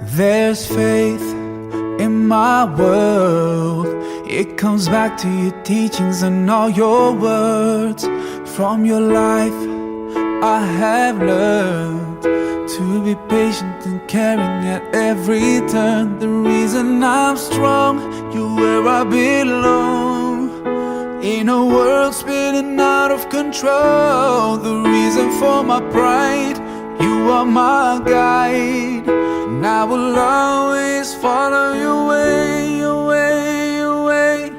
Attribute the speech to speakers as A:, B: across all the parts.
A: There's faith in my world. It comes back to your teachings and all your words. From your life I have learned to be patient and caring at every turn. The reason I'm strong, you're where I belong. In a world spinning out of control, the reason for my pride, you are my guide. And I will always follow your way, your way, your way.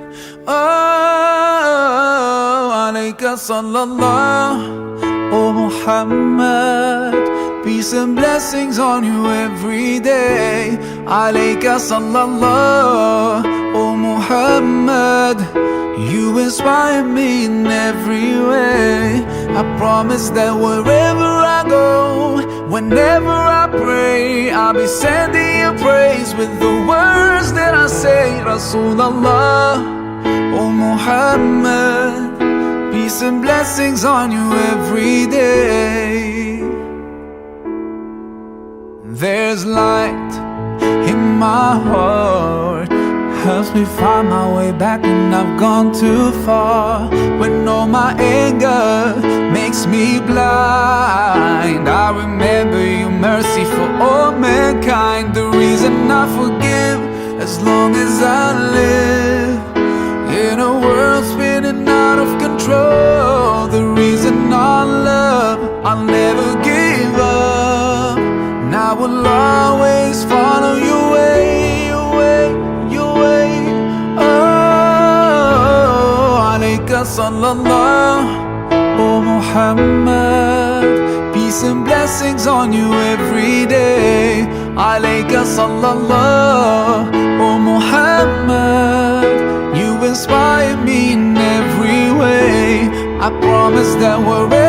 A: Oh, alayka sallallahu, oh Muhammad. Peace and blessings on you every day. Alayka sallallahu, oh Muhammad. You inspire me in every way. I promise that wherever I go, whenever I pray, I'll be sending you praise with the words that I say. Rasulullah, oh Muhammad. Peace and blessings on you every day. There's light in my heart, helps me find my way back when I've gone too far. When all my anger makes me blind, I remember your mercy for all mankind. The reason I forgive as long as I live. In a world spinning out of control, the reason I love, I'll never give up. And I will always follow your way, your way, your way. Oh, alayka sallallahu, oh Muhammad. Peace and blessings on you every day. Alayka sallallahu, oh Muhammad. You inspire me in every way. I promise that wherever